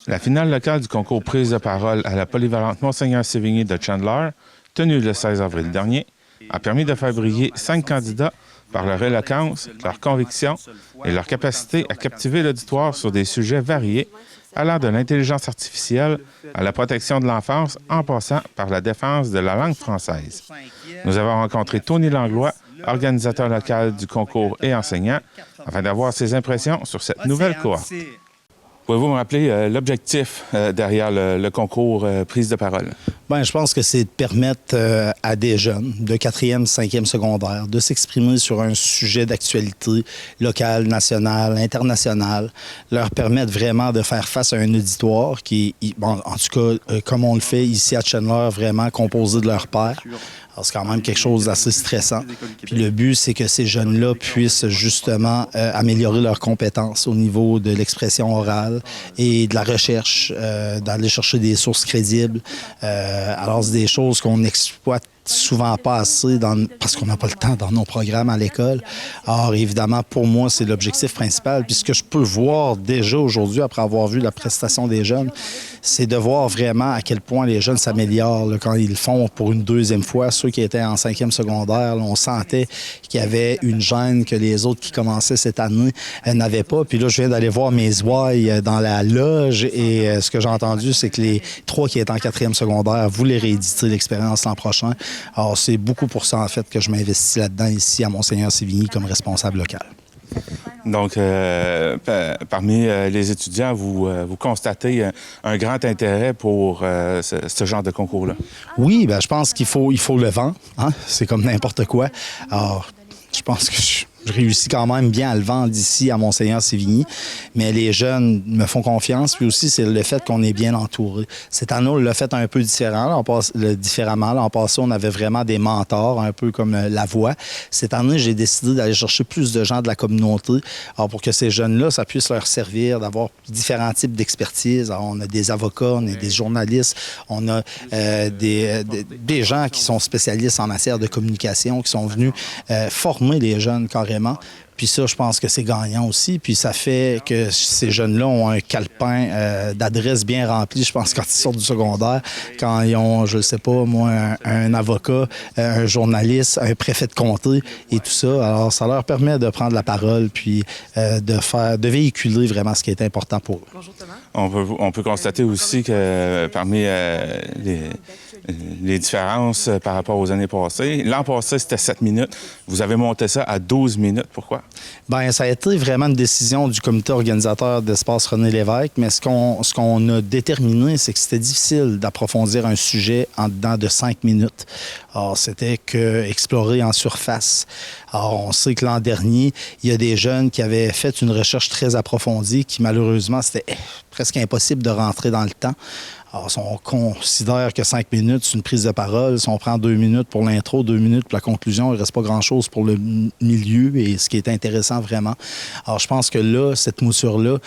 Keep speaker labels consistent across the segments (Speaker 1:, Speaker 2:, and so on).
Speaker 1: La finale locale du concours Prise de parole à la polyvalente Monseigneur-Sévigné de Chandler, tenue le 16 avril dernier, a permis de faire briller 5 candidats par leur éloquence, leur conviction et leur capacité à captiver l'auditoire sur des sujets variés, allant de l'intelligence artificielle à la protection de l'enfance, en passant par la défense de la langue française. Nous avons rencontré Tony Langlois, organisateur local du concours et enseignant, afin d'avoir ses impressions sur cette nouvelle cohorte. Pouvez-vous me rappeler l'objectif derrière le concours Prise de parole?
Speaker 2: Bien, je pense que c'est de permettre à des jeunes de 4e, 5e secondaire de s'exprimer sur un sujet d'actualité locale, nationale, internationale, leur permettre vraiment de faire face à un auditoire qui, bon, en tout cas, comme on le fait ici à Chandler, vraiment composé de leurs pairs. Alors, c'est quand même quelque chose d'assez stressant. Puis le but, c'est que ces jeunes-là puissent justement améliorer leurs compétences au niveau de l'expression orale et de la recherche, d'aller chercher des sources crédibles. Alors, c'est des choses qu'on exploite souvent pas assez parce qu'on n'a pas le temps dans nos programmes à l'école. Alors, évidemment, pour moi, c'est l'objectif principal. Puis ce que je peux voir déjà aujourd'hui, après avoir vu la prestation des jeunes, c'est de voir vraiment à quel point les jeunes s'améliorent là, quand ils le font pour une deuxième fois. Ceux qui étaient en 5e secondaire, là, on sentait qu'il y avait une gêne que les autres qui commençaient cette année n'avaient pas. Puis là, je viens d'aller voir mes ouailles dans la loge et ce que j'ai entendu, c'est que les 3 qui étaient en 4e secondaire voulaient rééditer l'expérience l'an prochain. Alors, c'est beaucoup pour ça, en fait, que je m'investis là-dedans ici à Monseigneur-Sévigné comme responsable local.
Speaker 1: Donc, parmi les étudiants, vous constatez un grand intérêt pour ce genre de concours-là?
Speaker 2: Oui, bien, je pense qu'il faut le vendre. Hein? C'est comme n'importe quoi. Alors, je pense que je réussis quand même bien à le vendre ici à Monseigneur-Sévigné, mais les jeunes me font confiance. Puis aussi, c'est le fait qu'on est bien entouré. Cette année, on l'a fait un peu différemment. Différemment. L'an passé, on avait vraiment des mentors, un peu comme La Voix. Cette année, j'ai décidé d'aller chercher plus de gens de la communauté, alors pour que ces jeunes-là, ça puisse leur servir d'avoir différents types d'expertise. Alors, on a des avocats, on a des journalistes, on a des gens qui sont spécialistes en matière de communication, qui sont venus former les jeunes carrément. Puis ça, je pense que c'est gagnant aussi. Puis ça fait que ces jeunes-là ont un calepin d'adresses bien rempli, je pense, quand ils sortent du secondaire, quand ils ont, je ne sais pas, moi, un avocat, un journaliste, un préfet de comté et tout ça. Alors, ça leur permet de prendre la parole puis de véhiculer vraiment ce qui est important pour eux.
Speaker 3: Bonjour Thomas.
Speaker 1: On peut constater aussi que parmi les différences par rapport aux années passées, l'an passé, c'était 7 minutes. Vous avez monté ça à 12 minutes. Pourquoi?
Speaker 2: Bien, ça a été vraiment une décision du comité organisateur d'Espace René Lévesque, mais ce qu'on a déterminé, c'est que c'était difficile d'approfondir un sujet en dedans de 5 minutes. Alors, c'était que explorer en surface. Alors, on sait que l'an dernier, il y a des jeunes qui avaient fait une recherche très approfondie qui, malheureusement, c'était presque impossible de rentrer dans le temps. Alors, si on considère que 5 minutes, c'est une prise de parole, si on prend 2 minutes pour l'intro, 2 minutes pour la conclusion, il ne reste pas grand-chose pour le milieu et ce qui est intéressant vraiment. Alors, je pense que là, cette moussure-là,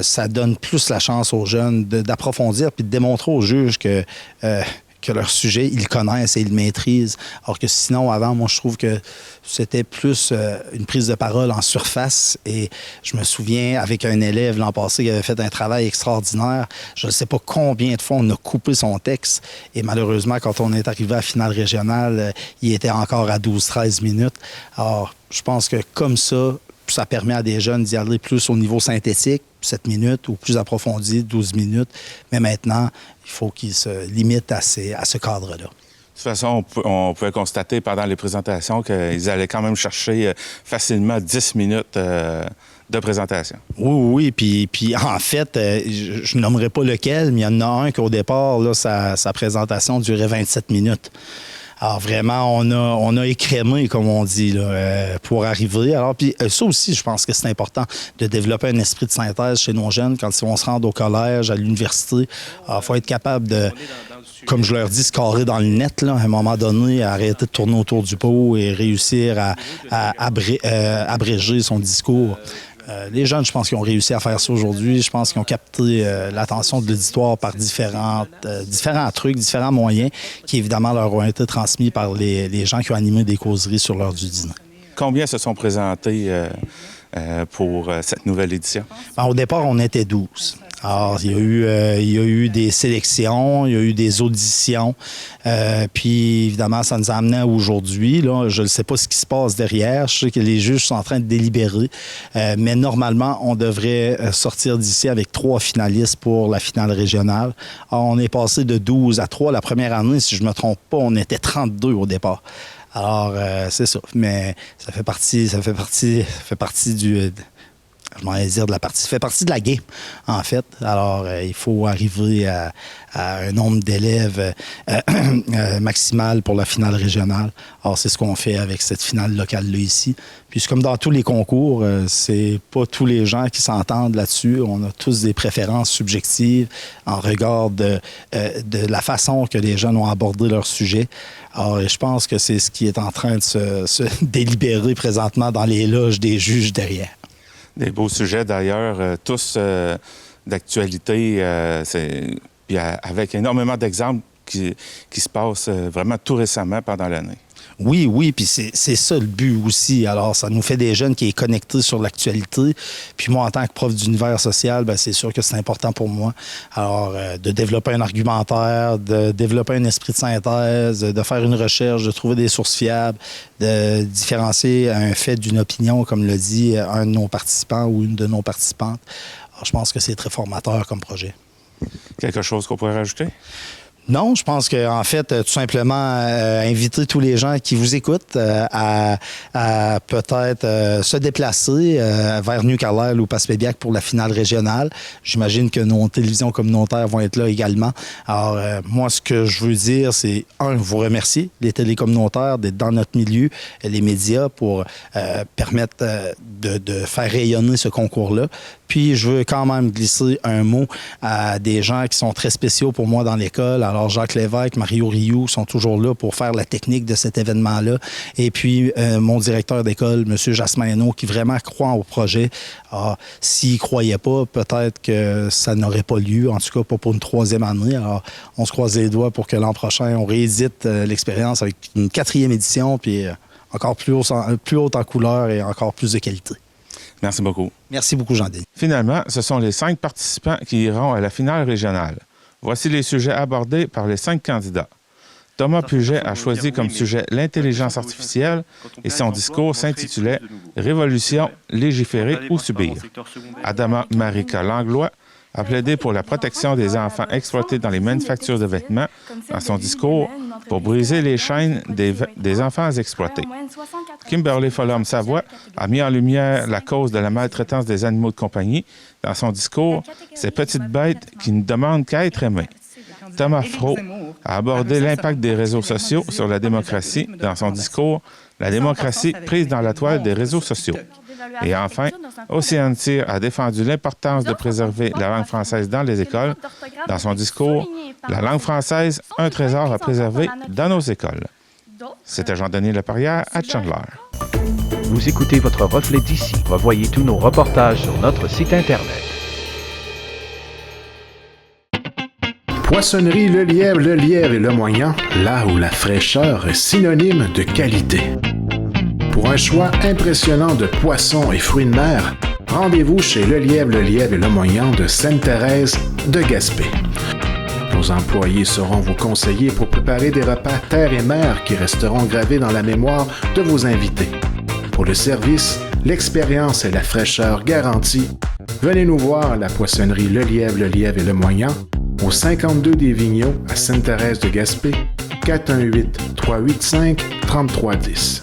Speaker 2: ça donne plus la chance aux jeunes d'approfondir puis de démontrer aux juges que leur sujet, ils le connaissent et ils le maîtrisent. Alors que sinon, avant, moi, je trouve que c'était plus une prise de parole en surface. Et je me souviens, avec un élève l'an passé qui avait fait un travail extraordinaire, je ne sais pas combien de fois on a coupé son texte. Et malheureusement, quand on est arrivé à la finale régionale, il était encore à 12-13 minutes. Alors, je pense que comme ça permet à des jeunes d'y aller plus au niveau synthétique, 7 minutes, ou plus approfondi, 12 minutes. Mais maintenant, il faut qu'ils se limitent à ce cadre-là.
Speaker 1: De toute façon, on pouvait constater pendant les présentations qu'ils allaient quand même chercher facilement 10 minutes de présentation.
Speaker 2: Oui. Puis en fait, je ne nommerai pas lequel, mais il y en a un qu'au départ, là, sa présentation durait 27 minutes. Alors vraiment, on a écrémé, comme on dit, là, pour arriver. Alors, puis ça aussi, je pense que c'est important de développer un esprit de synthèse chez nos jeunes quand ils vont se rendre au collège, à l'université. Il faut être capable de, comme je leur dis, se carrer dans le net, là, à un moment donné, arrêter de tourner autour du pot et réussir à abréger son discours. Les jeunes, je pense qu'ils ont réussi à faire ça aujourd'hui. Je pense qu'ils ont capté l'attention de l'auditoire par différents trucs, différents moyens qui, évidemment, leur ont été transmis par les gens qui ont animé des causeries sur l'heure du dîner.
Speaker 1: Combien se sont présentés pour cette nouvelle édition?
Speaker 2: Ben, au départ, on était 12. Alors, il y a eu des sélections, il y a eu des auditions, puis évidemment, ça nous a amené à aujourd'hui. Là, je ne sais pas ce qui se passe derrière. Je sais que les juges sont en train de délibérer, mais normalement, on devrait sortir d'ici avec 3 finalistes pour la finale régionale. Alors, on est passé de 12 à 3. La première année, si je ne me trompe pas, on était 32 au départ. Alors, c'est ça. Mais ça fait partie du... Je m'en vais dire de la partie. Ça fait partie de la game, en fait. Alors, il faut arriver à un nombre d'élèves maximal pour la finale régionale. Alors, c'est ce qu'on fait avec cette finale locale-là ici. Puis, c'est comme dans tous les concours, c'est pas tous les gens qui s'entendent là-dessus. On a tous des préférences subjectives en regard de la façon que les jeunes ont abordé leur sujet. Alors, je pense que c'est ce qui est en train de se délibérer présentement dans les loges des juges derrière.
Speaker 1: Des beaux sujets d'ailleurs, tous d'actualité, puis avec énormément d'exemples qui se passent vraiment tout récemment pendant l'année.
Speaker 2: Oui, puis c'est ça le but aussi. Alors, ça nous fait des jeunes qui est connectés sur l'actualité. Puis moi, en tant que prof d'univers social, bien, c'est sûr que c'est important pour moi. Alors, de développer un argumentaire, de développer un esprit de synthèse, de faire une recherche, de trouver des sources fiables, de différencier un fait d'une opinion, comme le dit un de nos participants ou une de nos participantes. Alors, je pense que c'est très formateur comme projet.
Speaker 1: Quelque chose qu'on pourrait rajouter?
Speaker 2: Non, je pense qu'en fait, tout simplement, inviter tous les gens qui vous écoutent à peut-être se déplacer vers New Carlisle ou Passepébiac pour la finale régionale. J'imagine que nos télévisions communautaires vont être là également. Alors, moi, ce que je veux dire, c'est, vous remercier, les télés communautaires, d'être dans notre milieu, les médias, pour permettre de faire rayonner ce concours-là. Puis, je veux quand même glisser un mot à des gens qui sont très spéciaux pour moi dans l'école. Alors, Jacques Lévesque, Mario Rioux sont toujours là pour faire la technique de cet événement-là. Et puis, mon directeur d'école, M. Jasmin Hainaut, qui vraiment croit au projet. Alors, s'il ne croyait pas, peut-être que ça n'aurait pas lieu, en tout cas pas pour une 3e année. Alors, on se croise les doigts pour que l'an prochain, on réédite l'expérience avec une 4e édition, puis encore plus haute en couleur et encore plus de qualité.
Speaker 1: Merci beaucoup.
Speaker 2: Merci beaucoup, Jean-Denis.
Speaker 1: Finalement, ce sont les 5 participants qui iront à la finale régionale. Voici les sujets abordés par les 5 candidats. Thomas Puget a choisi comme sujet l'intelligence artificielle et son discours s'intitulait « Révolution, légiférer ou subir ». Adama Marika Langlois a plaidé pour la protection des enfants exploités dans les manufactures de vêtements dans son discours pour briser les chaînes des enfants exploités. Kimberly Folhomme-Savoie a mis en lumière la cause de la maltraitance des animaux de compagnie dans son discours « Ces petites bêtes qui ne demandent qu'à être aimées ». Thomas Froh a abordé l'impact des réseaux sociaux sur la démocratie dans son discours « La démocratie prise dans la toile des réseaux sociaux ». Et enfin, Océane Cyr a défendu l'importance de préserver la langue française dans les écoles dans son discours « La langue française, un trésor à préserver dans nos écoles ». C'était Jean-Denis Leperrière à Chandler.
Speaker 3: Vous écoutez votre reflet d'ici. Revoyez tous nos reportages sur notre site Internet.
Speaker 4: Poissonnerie Le Lièvre et Le Moyant, là où la fraîcheur est synonyme de qualité. Pour un choix impressionnant de poissons et fruits de mer, rendez-vous chez Le Lièvre et Le Moyant de Sainte-Thérèse de Gaspé. Nos employés seront vos conseillers pour préparer des repas terre et mer qui resteront gravés dans la mémoire de vos invités. Pour le service, l'expérience et la fraîcheur garantie, venez nous voir à la poissonnerie Le Lièvre et Le Moyant, au 52 des Vigneaux à Sainte-Thérèse de Gaspé, 418-385-3310.